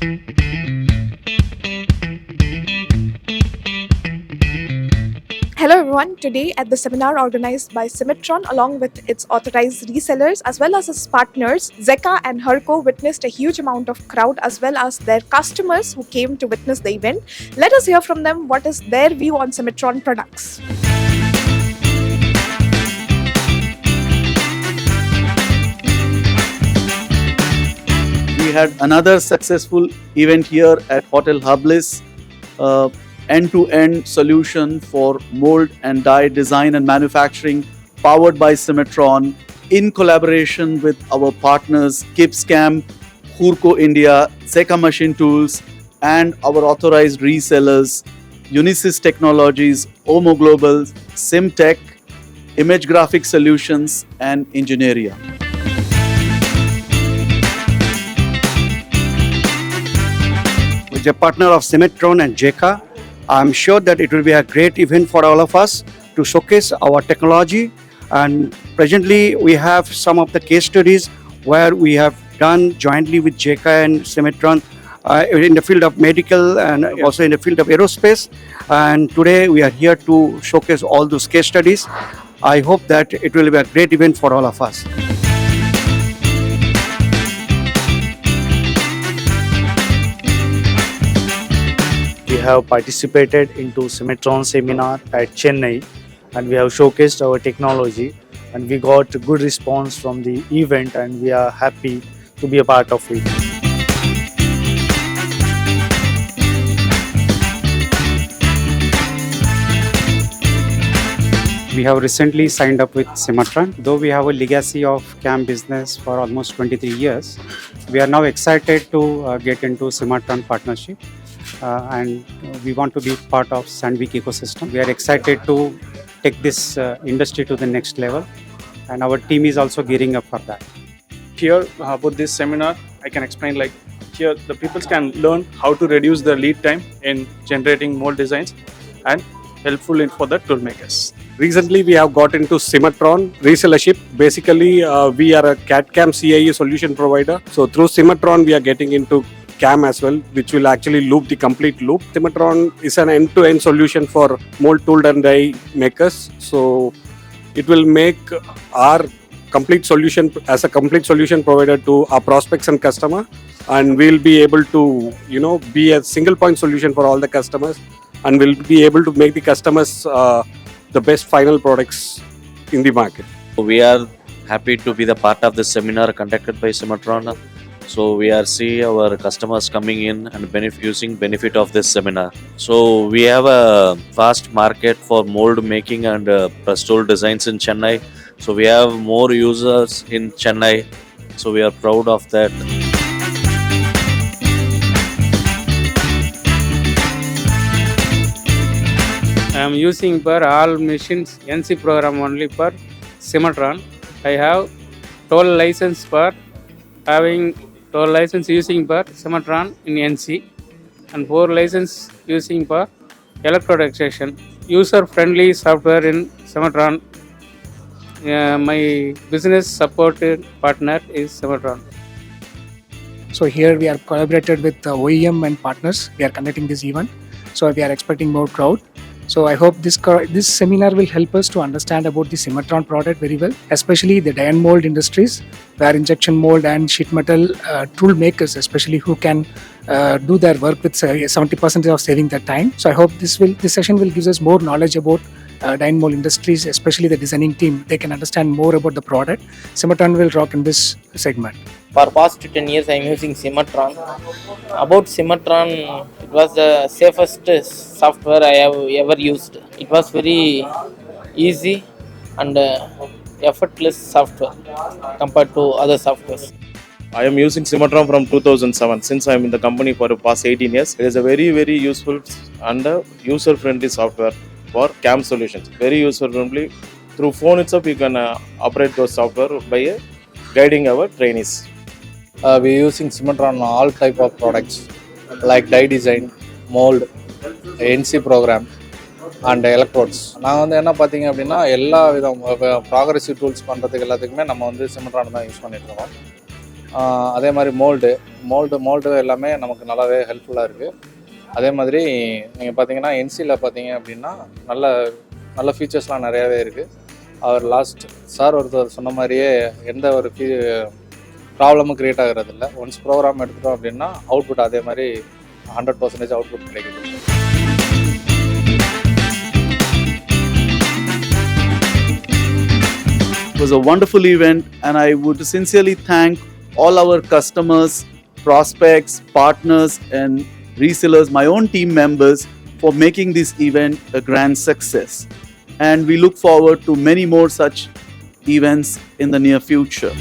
Hello everyone, today at the seminar organized by Cimatron along with its authorized resellers as well as its partners, Zeka and Herco witnessed a huge amount of crowd as well as their customers who came to witness the event. Let us hear from them what is their view on Cimatron products. We had another successful event here at Hotel Hublis, end-to-end solution for mold and die design and manufacturing powered by Cimatron in collaboration with our partners CAD-CAM, Herco India, Zeka Machine Tools and our authorized resellers Unisys Technologies, Omo Global, SimTek, ImageGrafix Solutions and Engineeria. With a partner of Cimatron and Zeka, I'm sure that it will be a great event for all of us to showcase our technology. And presently, we have some of the case studies where we have done jointly with Zeka and Cimatron in the field of medical and also in the field of aerospace. And today we are here to showcase all those case studies. I hope that it will be a great event for all of us. We have participated into Cimatron seminar at Chennai and we have showcased our technology and we got good response from the event and we are happy to be a part of it. We have recently signed up with Cimatron. Though we have a legacy of CAM business for almost 23 years, we are now excited to get into Cimatron partnership and we want to be part of Sandvik ecosystem. We are excited to take this industry to the next level and our team is also gearing up for that. Here about this seminar, I can explain like here the people can learn how to reduce the lead time in generating mold designs and helpful for the tool makers. Recently, we have got into Cimatron resellership. Basically, we are a CAD-CAM CAE solution provider. So through Cimatron, we are getting into CAM as well, which will actually loop the complete loop. Cimatron is an end-to-end solution for mold, tool and die makers. So it will make our complete solution as a complete solution provider to our prospects and customer, and we'll be able to be a single point solution for all the customers, and we'll be able to make the customers the best final products in the market. We are happy to be the part of this seminar conducted by Cimatron. So we are seeing our customers coming in and using benefit of this seminar. So we have a vast market for mold making and press tool designs in Chennai. So we have more users in Chennai. So we are proud of that. I am using for all machines NC program only for Cimatron. I have 12 license for having 12 license using for Cimatron in NC and 4 license using for electrode extraction. User friendly software in Cimatron. My business supported partner is Cimatron. So here we are collaborated with OEM and partners. We are conducting this event. So we are expecting more crowd. So I hope this seminar will help us to understand about the Cimatron product very well, especially the die and mold industries, where injection mold and sheet metal tool makers, especially who can do their work with 70% of saving their time. So I hope this session will give us more knowledge about die and mold industries, especially the designing team. They can understand more about the product. Cimatron will rock in this segment. For past 10 years, I am using Cimatron. About Cimatron, it was the safest software I have ever used. It was very easy and effortless software compared to other softwares. I am using Cimatron from 2007. Since I am in the company for the past 18 years, it is a very, very useful and user-friendly software for CAM solutions. Very user-friendly. Through phone itself, you can operate those software by guiding our trainees. We are using Cimatron on all type of products like die design, mold, NC program and electrodes. நான் வந்து என்ன பார்த்தீங்க அப்படின்னா எல்லா விதம் progressive tools பண்ணுறதுக்கு எல்லாத்துக்குமே நம்ம வந்து Cimatron தான் யூஸ் பண்ணிட்டு இருக்கோம். அதே மாதிரி மோல்டு எல்லாமே நமக்கு நல்லாவே ஹெல்ப்ஃபுல்லாக இருக்குது. அதே மாதிரி நீங்கள் பார்த்தீங்கன்னா என்சியில் பார்த்தீங்க அப்படின்னா நல்ல நல்ல ஃபீச்சர்ஸ்லாம் நிறையாவே இருக்குது. அவர் சார் ஒருத்தர் சொன்ன மாதிரியே எந்த ஒரு ப்ராப்ளமும் க்ரியேட் ஆகிறதில்ல. ஒன்ஸ் ப்ரோக்ராம் எடுத்துட்டோம் அப்படின்னா அவுட்புட் அதே மாதிரி 100% அவுட்புட் கிடைக்குது. It was a wonderful event, and I would sincerely thank all our customers, prospects, partners, and resellers, my own team members, for making this event a grand success. And we look forward to many more such events in the near future.